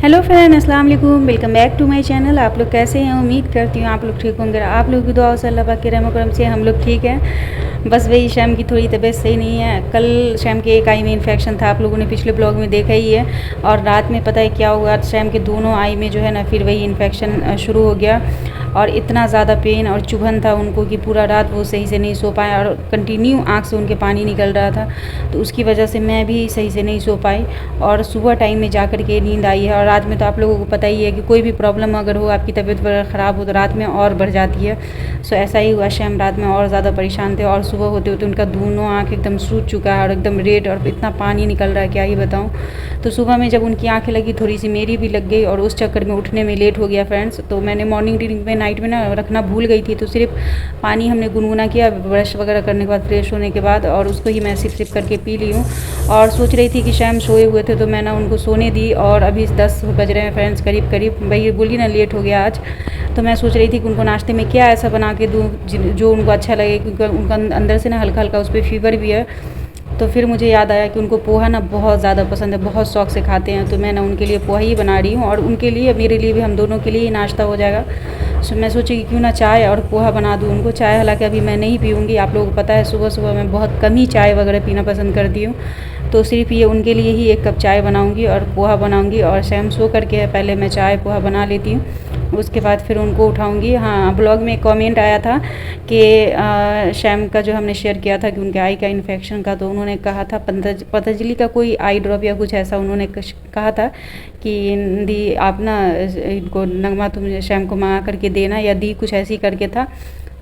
Hello friend, अस्सलाम वालेकुम। Welcome back to my channel. आप लोग कैसे हैं? उम्मीद करती हूँ आप लोग ठीक होंगे। आप लोग की दुआ से अल्लाह पाक के रहम करम से हम लोग ठीक हैं। बस वही शैम की थोड़ी तबीयत सही नहीं है। कल शैम के एक आई में इन्फेक्शन था, आप लोगों ने पिछले ब्लॉग में देखा ही है। और रात में पता है क्या हुआ, शैम के दोनों आई में जो है ना फिर वही इन्फेक्शन शुरू हो गया। और इतना ज़्यादा पेन और चुभन था उनको कि पूरा रात वो सही से नहीं सो पाए और कंटिन्यू आँख से उनके पानी निकल रहा था। तो उसकी वजह से मैं भी सही से नहीं सो पाई और सुबह टाइम में जा कर के नींद आई है। और रात में तो आप लोगों को पता ही है कि कोई भी प्रॉब्लम अगर हो, आपकी तबीयत वगैरह ख़राब हो तो रात में और बढ़ जाती है। सो ऐसा ही हुआ, शैम रात में और ज़्यादा परेशान थे और सुबह होते होते उनका दोनों आँख एकदम सूज चुका है और एकदम रेड और इतना पानी निकल रहा है क्या ही बताऊँ। तो सुबह में जब उनकी आँखें लगी, थोड़ी सी मेरी भी लग गई और उस चक्कर में उठने में लेट हो गया फ्रेंड्स। तो मैंने मॉर्निंग ड्रिंक में नाइट में ना रखना भूल गई थी, तो सिर्फ पानी हमने गुनगुना किया ब्रश वगैरह करने के बाद, फ्रेश होने के बाद, और उसको ही मैं सिप सिप करके पी ली हूँ। और सोच रही थी कि शैम सोए हुए थे तो मैं ना उनको सोने दी। और अभी 10 बज रहे हैं फ्रेंड्स, करीब करीब। भाई बोली ना लेट हो गया आज। तो मैं सोच रही थी कि उनको नाश्ते में क्या ऐसा बना के दूँ जो उनको अच्छा लगे, क्योंकि उनका अंदर से ना हल्का हल्का उस पर फीवर भी है। तो फिर मुझे याद आया कि उनको पोहा ना बहुत ज़्यादा पसंद है, बहुत शौक से खाते हैं। तो मैं ना उनके लिए पोहा ही बना रही हूँ और उनके लिए मेरे लिए भी, हम दोनों के लिए ही नाश्ता हो जाएगा। सो मैं सोची कि क्यों ना चाय और पोहा बना दूँ उनको। चाय हालांकि अभी मैं नहीं पीऊँगी, आप लोगों को पता है सुबह सुबह मैं बहुत कम ही चाय वगैरह पीना पसंद करती हूँ। तो सिर्फ ये उनके लिए ही 1 कप चाय बनाऊँगी और पोहा बनाऊँगी। और शैम सो करके पहले मैं चाय पोहा बना लेती हूँ, उसके बाद फिर उनको उठाऊँगी। हाँ, ब्लॉग में एक कमेंट आया था कि शैम का जो हमने शेयर किया था कि उनके आई का इन्फेक्शन का, तो उन्होंने कहा था पतंजलि का कोई आई ड्रॉप या कुछ ऐसा उन्होंने कहा था कि दी आप ना इनको नगमा तुम शैम को मंगा करके देना, या दी कुछ ऐसी करके था।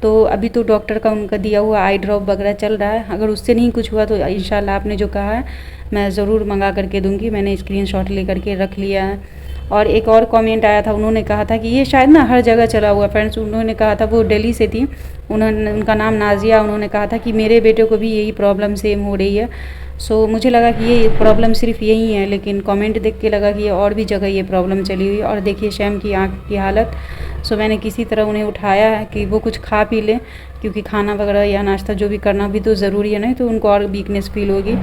तो अभी तो डॉक्टर का उनका दिया हुआ आई ड्रॉप वगैरह चल रहा है। अगर उससे नहीं कुछ हुआ तो इंशाल्लाह आपने जो कहा है मैं ज़रूर मंगा करके दूँगी। मैंने स्क्रीनशॉट ले करके रख लिया है। और एक और कमेंट आया था, उन्होंने कहा था कि ये शायद ना हर जगह चला हुआ फ्रेंड्स। उन्होंने कहा था, वो दिल्ली से थी, उनका नाम नाजिया। उन्होंने कहा था कि मेरे बेटे को भी यही प्रॉब्लम सेम हो रही है। सो मुझे लगा कि ये प्रॉब्लम सिर्फ यही है, लेकिन कमेंट देख के लगा कि ये और भी जगह ये प्रॉब्लम चली हुई। और देखिए शैम की आँख की हालत। सो मैंने किसी तरह उन्हें उठाया है कि वो कुछ खा पी लें, क्योंकि खाना वगैरह या नाश्ता जो भी करना भी तो ज़रूरी है, नहीं तो उनको और वीकनेस फील होगी।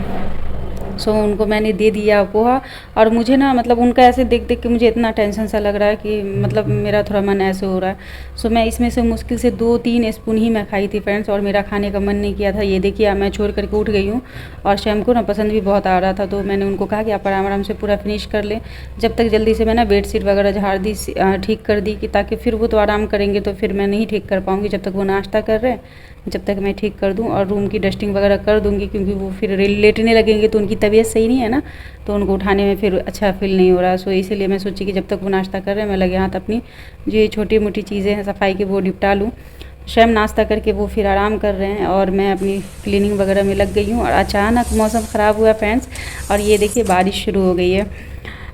सो उनको मैंने दे दिया पोहा। और मुझे ना मतलब उनका ऐसे देख देख के मुझे इतना टेंशन सा लग रहा है कि मतलब मेरा थोड़ा मन ऐसे हो रहा है। सो मैं इसमें से मुश्किल से 2-3 स्पून ही मैं खाई थी फ्रेंड्स, और मेरा खाने का मन नहीं किया था। ये देखिए मैं छोड़ करके उठ गई हूँ। और शैम को ना पसंद भी बहुत आ रहा था, तो मैंने उनको कहा कि आप आराम आराम से पूरा फिनिश कर लें। जब तक जल्दी से मैं ना बेडशीट वगैरह झाड़ दी, ठीक कर दी, कि ताकि फिर वो तो आराम करेंगे तो फिर मैं नहीं ठीक कर पाऊँगी जब तक वो नाश्ता कर रहे हैं। जब तक मैं ठीक कर दूं और रूम की डस्टिंग वगैरह कर दूंगी, क्योंकि वो फिर लेटने लगेंगे तो उनकी तबीयत सही नहीं है ना, तो उनको उठाने में फिर अच्छा फील नहीं हो रहा। सो इसीलिए मैं सोची कि जब तक वो नाश्ता कर रहे हैं मैं लगे हाथ अपनी जो ये छोटी मोटी चीज़ें हैं सफाई की वो निपटा लूँ। शैम नाश्ता करके वो फिर आराम कर रहे हैं और मैं अपनी क्लीनिंग वगैरह में लग गई हूँ। और अचानक मौसम ख़राब हुआ फ्रेंड्स, और ये देखिए बारिश शुरू हो गई है।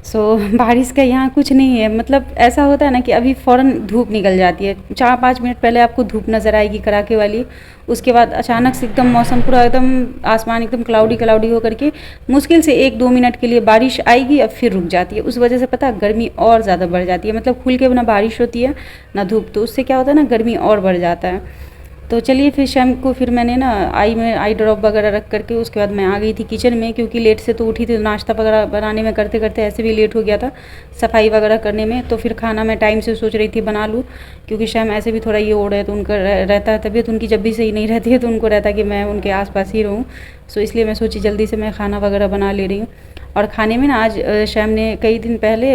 सो बारिश का यहाँ कुछ नहीं है, मतलब ऐसा होता है ना कि अभी फ़ौरन धूप निकल जाती है, 4-5 मिनट पहले आपको धूप नज़र आएगी कड़ाके वाली, उसके बाद अचानक से एकदम मौसम पूरा एकदम आसमान एकदम क्लाउडी क्लाउडी हो करके मुश्किल से 1-2 मिनट के लिए बारिश आएगी, अब फिर रुक जाती है। उस वजह से पता है गर्मी और ज़्यादा बढ़ जाती है। मतलब खुल के ना बारिश होती है ना धूप, तो उससे क्या होता है ना गर्मी और बढ़ जाता है। तो चलिए फिर शाम को फिर मैंने ना आई ड्रॉप वगैरह रख करके उसके बाद मैं आ गई थी किचन में, क्योंकि लेट से तो उठी थी, नाश्ता वगैरह बनाने में करते करते ऐसे भी लेट हो गया था सफाई वगैरह करने में। तो फिर खाना मैं टाइम से सोच रही थी बना लूँ, क्योंकि शाम ऐसे भी थोड़ा ये हो रहा है, तो उनका रहता है तबीयत उनकी जब भी सही नहीं रहती है तो उनको रहता है कि मैं उनके आसपास ही रहूँ। सो इसलिए मैं सोची जल्दी से मैं खाना वगैरह बना ले रही हूँ। और खाने में ना आज शैम ने कई दिन पहले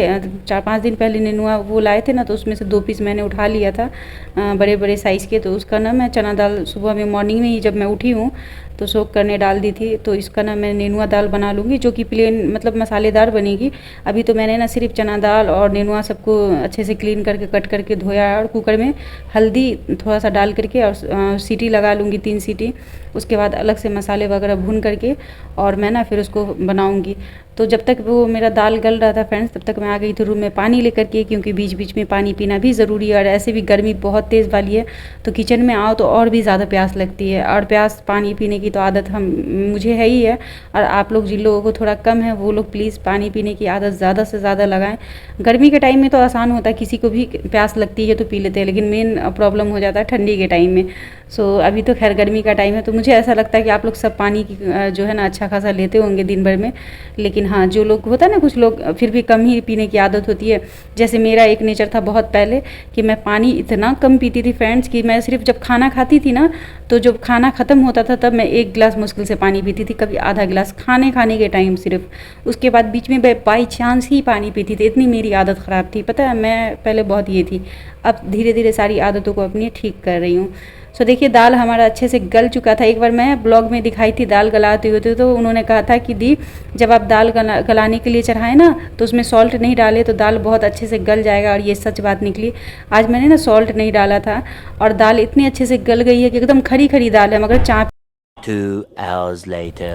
4-5 दिन पहले नेनुआ वो लाए थे ना, तो उसमें से 2 पीस मैंने उठा लिया था बड़े बड़े साइज़ के। तो उसका ना मैं चना दाल सुबह में मॉर्निंग में ही जब मैं उठी हूँ तो सोख करने डाल दी थी। तो इसका ना मैं नेनुआ दाल बना लूँगी, जो कि प्लेन मतलब मसालेदार बनेगी। अभी तो मैंने ना सिर्फ चना दाल और नेनुआ सबको अच्छे से क्लीन करके कट करके धोया है, और कुकर में हल्दी थोड़ा सा डाल करके और सीटी लगा लूँगी 3 सीटी। उसके बाद अलग से मसाले वगैरह भून करके और मैं ना फिर उसको बनाऊँगी। तो जब तक वो मेरा दाल गल रहा था फ्रेंड्स, तब तक मैं आ गई थी रूम में पानी लेकर के, क्योंकि बीच बीच में पानी पीना भी ज़रूरी है। और ऐसे भी गर्मी बहुत तेज़ वाली है, तो किचन में आओ तो और भी ज़्यादा प्यास लगती है। और प्यास पानी पीने की तो आदत मुझे है ही है, और आप लोग जिन लोगों को थोड़ा कम है वो लोग प्लीज़ पानी पीने की आदत ज़्यादा से ज़्यादा लगाएं। गर्मी के टाइम में तो आसान होता है, किसी को भी प्यास लगती है तो पी लेते हैं, लेकिन मेन प्रॉब्लम हो जाता है ठंडी के टाइम में। सो अभी तो खैर गर्मी का टाइम है, तो मुझे ऐसा लगता है कि आप लोग सब पानी की जो है ना अच्छा खासा लेते होंगे दिन भर में। लेकिन हाँ, जो लोग होता है ना, कुछ लोग फिर भी कम ही पीने की आदत होती है। जैसे मेरा एक नेचर था बहुत पहले कि मैं पानी इतना कम पीती थी फ्रेंड्स, कि मैं सिर्फ जब खाना खाती थी ना, तो जब खाना ख़त्म होता था तब मैं 1 गिलास मुश्किल से पानी पीती थी, कभी आधा गिलास खाने के टाइम सिर्फ। उसके बाद बीच में मैं बाई चांस ही पानी पीती थी, इतनी मेरी आदत ख़राब थी। पता है, मैं पहले बहुत ये थी, अब धीरे धीरे सारी आदतों को अपनी ठीक कर रही हूँ। सो देखिए, दाल हमारा अच्छे से गल चुका था। एक बार मैं ब्लॉग में दिखाई थी दाल गलाते हुए, तो उन्होंने कहा था कि दी, जब आप दाल गलाने के लिए चढ़ाएं ना, तो उसमें सॉल्ट नहीं डाले तो दाल बहुत अच्छे से गल जाएगा। और ये सच बात निकली। आज मैंने ना सॉल्ट नहीं डाला था और दाल इतनी अच्छे से गल गई है कि एकदम खरी खरी दाल है, मगर चाप। 2 hours later.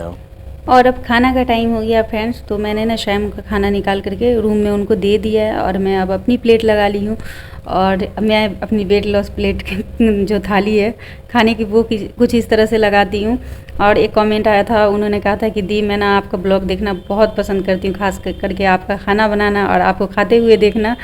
और अब खाना का टाइम हो गया फ्रेंड्स, तो मैंने ना शाम का खाना निकाल करके रूम में उनको दे दिया है, और मैं अब अपनी प्लेट लगा ली हूँ। और मैं अपनी वेट लॉस प्लेट जो थाली है खाने की, वो कुछ इस तरह से लगाती हूँ। और एक कमेंट आया था, उन्होंने कहा था कि दी, मैं ना आपका ब्लॉग देखना बहुत पसंद करती हूँ, खास करके आपका खाना बनाना और आपको खाते हुए देखना।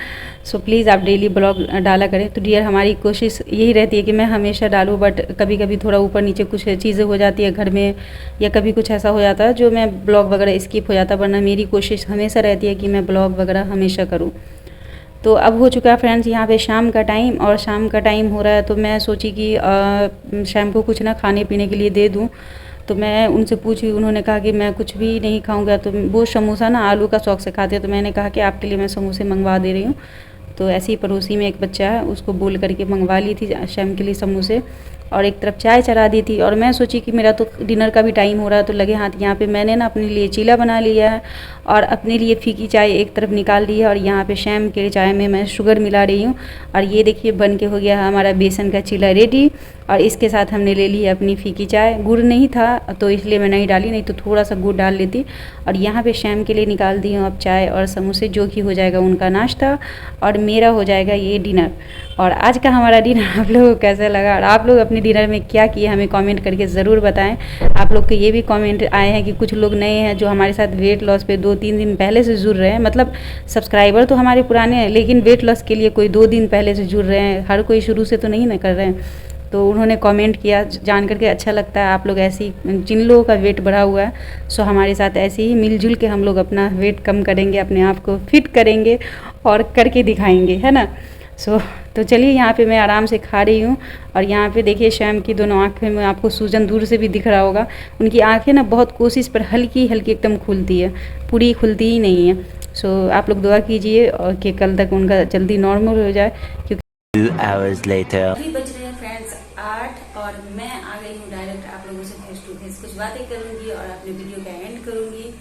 सो प्लीज़ आप डेली ब्लॉग डाला करें। तो डियर, हमारी कोशिश यही रहती है कि मैं हमेशा डालूँ, बट कभी कभी थोड़ा ऊपर नीचे कुछ चीज़ें हो जाती है घर में, या कभी कुछ ऐसा हो जाता है जो मैं ब्लॉग वगैरह स्किप हो जाता है, वरना मेरी कोशिश हमेशा रहती है कि मैं ब्लॉग वगैरह हमेशा करूँ। तो अब हो चुका है फ्रेंड्स यहाँ पे शाम का टाइम, और शाम का टाइम हो रहा है, तो मैं सोची कि शाम को कुछ ना खाने पीने के लिए दे दूँ। तो मैं उनसे पूछी, उन्होंने कहा कि मैं कुछ भी नहीं खाऊंगा। तो वो समोसा ना आलू का शौक से खाते हैं, तो मैंने कहा कि आपके लिए मैं समोसे मंगवा दे रही हूँ। तो ऐसे ही पड़ोसी में एक बच्चा है, उसको बोल करके मंगवा ली थी शाम के लिए समोसे, और एक तरफ चाय चढ़ा दी थी। और मैं सोची कि मेरा तो डिनर का भी टाइम हो रहा है, तो लगे हाथ यहाँ पे मैंने ना अपने लिए चीला बना लिया है, और अपने लिए फीकी चाय एक तरफ निकाल ली है, और यहाँ पे शाम के चाय में मैं शुगर मिला रही हूँ। और ये देखिए, बन के हो गया हमारा बेसन का चीला रेडी। और इसके साथ हमने ले ली है अपनी फीकी चाय। गुड़ नहीं था तो इसलिए मैं नहीं डाली, नहीं तो थोड़ा सा गुड़ डाल लेती। और यहाँ पे शाम के लिए निकाल दी हूँ अब चाय और समोसे, जो कि हो जाएगा उनका नाश्ता और मेरा हो जाएगा ये डिनर। और आज का हमारा डिनर आप लोगों को कैसा लगा, और आप लोग अपने डिनर में क्या किए, हमें कमेंट करके ज़रूर बताएं। आप लोग के ये भी कमेंट आए हैं कि कुछ लोग नए हैं जो हमारे साथ वेट लॉस पे 2-3 दिन पहले से जुड़ रहे हैं। मतलब सब्सक्राइबर तो हमारे पुराने हैं, लेकिन वेट लॉस के लिए कोई 2 दिन पहले से जुड़ रहे हैं। हर कोई शुरू से तो नहीं ना कर रहे हैं। तो उन्होंने कमेंट किया, जान करके अच्छा लगता है। आप लोग ऐसे ही, जिन लोगों का वेट बढ़ा हुआ है, सो हमारे साथ ऐसे ही मिलजुल के हम लोग अपना वेट कम करेंगे, अपने आप को फिट करेंगे और करके दिखाएंगे, है ना। सो तो चलिए, यहाँ पे मैं आराम से खा रही हूँ। और यहाँ पे देखिए, शैम की दोनों आँखें में आपको सूजन दूर से भी दिख रहा होगा। उनकी आँखें ना बहुत कोशिश पर हल्की हल्की एकदम खुलती है, पूरी खुलती ही नहीं है। सो आप लोग दुआ कीजिए और कि कल तक उनका जल्दी नॉर्मल हो जाए, क्योंकि 2 hours later. अभी बज रहे हैं फ्रेंड्स 8, और मैं आ गई हूँ डायरेक्ट आप लोगों से फेस टू फेस कुछ बातें करूँगी और अपने वीडियो का एंड करूँगी।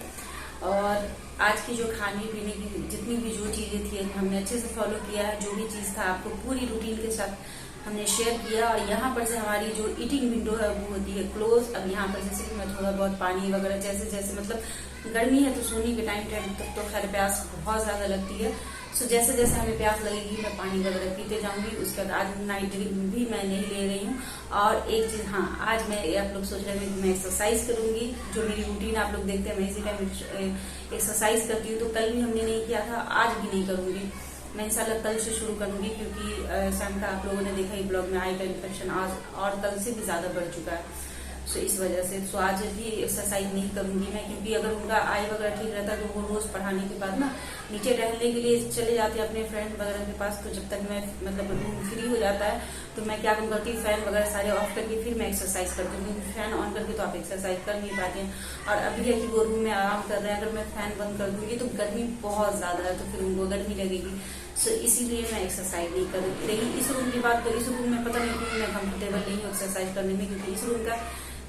और आज की जो खाने पीने की जितनी भी जो चीज़ें थी हमने अच्छे से फॉलो किया है। जो भी चीज़ था आपको पूरी रूटीन के साथ हमने शेयर किया। और यहाँ पर से हमारी जो ईटिंग विंडो है वो होती है क्लोज। अब यहाँ पर जैसे कि मैं थोड़ा बहुत पानी वगैरह जैसे जैसे, मतलब गर्मी है तो सोने के टाइम तक तो खैर प्यास बहुत ज़्यादा लगती है। सो जैसे जैसे हमें प्यास लगेगी मैं पानी वगैरह पीते जाऊंगी। उसके बाद आज नाइट ड्रिंक भी मैं नहीं ले रही हूँ। और एक चीज, हाँ, आज मैं, आप लोग सोच रहे हैं कि मैं एक्सरसाइज करूंगी। जो मेरी रूटीन आप लोग देखते हैं, मैं इसी टाइम एक्सरसाइज करती हूँ। तो कल भी हमने नहीं किया था, आज भी नहीं करूंगी। मैं इंशाल्लाह कल से शुरू करूंगी, क्योंकि शाम का आप लोगों ने देखा ही ब्लॉग में आई का इन्फेक्शन आज और कल से भी ज्यादा बढ़ चुका है। सो इस वजह से आज भी एक्सरसाइज नहीं करूंगी मैं, क्योंकि अगर उनका आई वगैरह ठीक रहता तो वो रोज पढ़ाने के बाद ना नीचे टहलने के लिए चले जाते हैं अपने फ्रेंड वगैरह के पास। तो जब तक मैं, मतलब रूम फ्री हो जाता है, तो मैं क्या करती हूँ, फैन वगैरह सारे ऑफ करके फिर मैं एक्सरसाइज करती हूँ। क्योंकि फैन ऑन करके तो आप एक्सरसाइज कर नहीं पाते हैं। और अभी है कि वो रूम में आराम कर रहे हैं, अगर मैं फैन बंद कर दूंगी तो गर्मी बहुत ज्यादा है, तो फिर उनको गर्मी लगेगी। सो इसीलिए मैं एक्सरसाइज नहीं कर रही। इस रूम की बात, तो इस रूम में पता नहीं क्यों मैं कंफर्टेबल नहीं हूँ एक्सरसाइज करने में, क्योंकि इस रूम का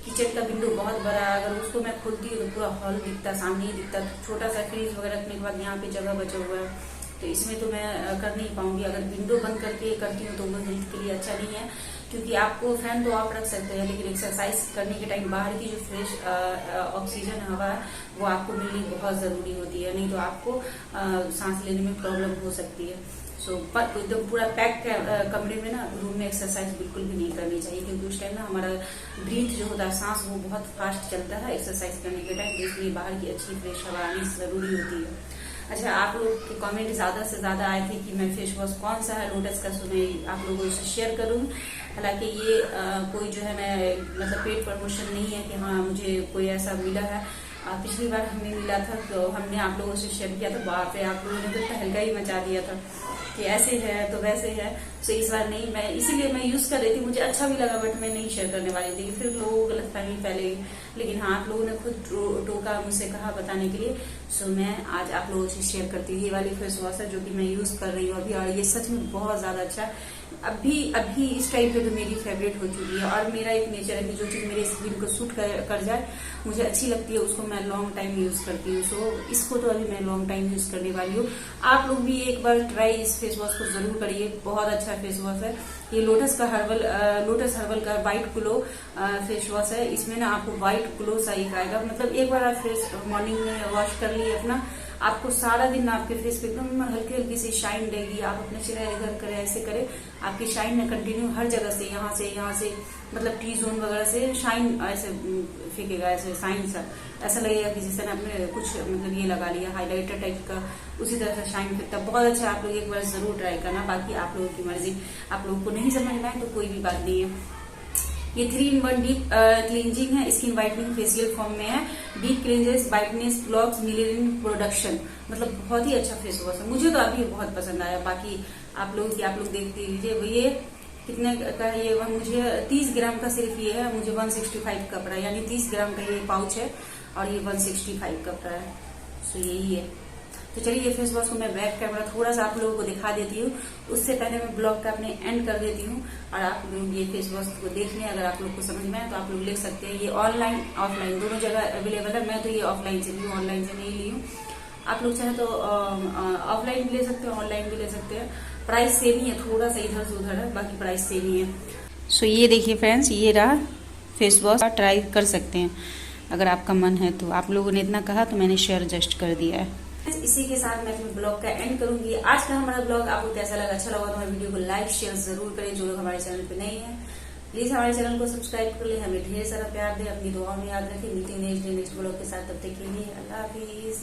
किचन का विंडो बहुत बड़ा है। अगर उसको मैं खोलती हूँ तो पूरा हॉल दिखता, सामने ही दिखता। छोटा सा फ्रीज वगैरह रखने के बाद यहाँ पे जगह बचा हुआ है, तो इसमें तो मैं कर नहीं पाऊंगी। अगर विंडो बंद करके करती हूँ तो वो हेल्थ के लिए अच्छा नहीं है, क्योंकि आपको फैन तो आप रख सकते हैं, लेकिन एक्सरसाइज करने के टाइम बाहर की जो फ्रेश ऑक्सीजन हवा है वो आपको मिलनी बहुत जरूरी होती है, नहीं तो आपको सांस लेने में प्रॉब्लम हो सकती है। सो एकदम पूरा पैक कमरे में ना रूम में एक्सरसाइज बिल्कुल भी नहीं करनी चाहिए, क्योंकि उस टाइम ना हमारा ब्रीथ जो होता है, सांस, वो बहुत फास्ट चलता है एक्सरसाइज करने के टाइम। इसलिए बाहर की अच्छी फ्रेश हवा आनी जरूरी होती है। अच्छा, आप लोग के कमेंट ज्यादा से ज्यादा आए थे कि मैं फेस वॉश कौन सा है लोटस का, सो मैं आप लोगों से शेयर करूँ। हालांकि ये कोई जो है मैं मतलब पेड प्रमोशन नहीं है कि हाँ मुझे कोई ऐसा मिला है। पिछली बार हमें मिला था तो हमने आप लोगों से शेयर किया था, बाप रे आप लोगों ने तो तहलका ही मचा दिया था कि ऐसे है तो वैसे है। तो इस बार नहीं, मैं इसीलिए मैं यूज कर रही थी, मुझे अच्छा भी लगा, बट मैं नहीं शेयर करने वाली थी, फिर लोगों को गलतफहमी फैलेगी। लेकिन हाँ, आप लोगों ने खुद टोका मुझसे कहा बताने के लिए, सो मैं आज आप लोगों से शेयर करती हूँ। ये वाली फेस वॉश है जो कि मैं यूज कर रही हूँ अभी, और ये सच में बहुत ज्यादा अच्छा। अभी इस टाइम पे तो मेरी फेवरेट हो चुकी है। और मेरा एक नेचर है कि जो चीज मेरे स्किन को सूट कर जाए, मुझे अच्छी लगती है, उसको मैं लॉन्ग टाइम यूज करती हूँ। सो इसको तो अभी मैं लॉन्ग टाइम यूज करने वाली हूँ। आप लोग भी एक बार ट्राई इस फेस वॉश को जरूर करिए, बहुत अच्छा फेस वॉश है। ये लोटस हर्बल का व्हाइट ग्लो फेस वॉश है। इसमें ना आपको व्हाइट ग्लो सा एक आएगा, मतलब एक बार आप फेस मॉर्निंग में वॉश कर लिए अपना, आपको सारा दिन आपके फेस पे एकदम हल्की हल्की सी शाइन रहेगी। आप अपने चेहरा इधर करें ऐसे करें, आपकी शाइन ना कंटिन्यू हर जगह से, यहाँ से मतलब टी जोन वगैरह से शाइन ऐसे फेंकेगा, ऐसे शाइन सा, ऐसा लगेगा कि जैसे आपने कुछ मतलब ये लगा लिया हाइलाइटर टाइप का, उसी तरह से शाइन फेंकता। बहुत अच्छा, आप लोग एक बार जरूर ट्राई करना। बाकी आप लोगों की मर्जी, आप लोगों को नहीं समझ में आए तो कोई भी बात नहीं है। ये 3-in-1 डीप क्लींजिंग है, स्किन वाइटनिंग फेशियल फॉर्म में है। Deep cleanses, whiteness, blocks, melanin production, मतलब बहुत ही अच्छा फेस वॉश है। मुझे तो अभी बहुत पसंद आया। बाकी आप लोग देखते लीजिए। ये कितने का है? ये मुझे 30 ग्राम का सिर्फ ये है, मुझे 165 का पड़ा, यानी 30 ग्राम का ये पाउच है और ये 165 का पड़ा है। सो यही है। तो चलिए ये फेस वॉश को मैं बैक कैमरा थोड़ा सा आप लोगों को दिखा देती हूँ, उससे पहले मैं ब्लॉग का अपने एंड कर देती हूँ। और आप लोग ये फेस वॉश को देखने, अगर आप लोग को समझ में आए तो आप लोग लिख सकते हैं। ये ऑनलाइन ऑफलाइन दोनों जगह अवेलेबल है। मैं तो ये ऑफलाइन से ली हूँ, ऑनलाइन से नहीं ली हूँ। आप लोग चाहे तो ऑफलाइन भी ले सकते हैं, ऑनलाइन भी ले सकते हैं। प्राइस सेम ही है, थोड़ा सा इधर से उधर है, बाकी प्राइस सेम ही है। सो ये देखिए फ्रेंड्स, ये रहा फेस वॉश, ट्राई कर सकते हैं अगर आपका मन है तो। आप लोगों ने इतना कहा तो मैंने शेयर जस्ट कर दिया है। इसी के साथ मैं अपने ब्लॉग का एंड करूंगी। आज का हमारा ब्लॉग आपको कैसा लगा? अच्छा लगा तो हमारे वीडियो को लाइक शेयर जरूर करें। जो लोग हमारे चैनल पे नहीं है प्लीज हमारे चैनल को सब्सक्राइब कर ले, हमें ढेर सारा प्यार दे, अपनी दुआ में याद रखें। मिलते हैं नेक्स्ट ब्लॉग के साथ, तब तक के लिए अल्लाह हाफिज।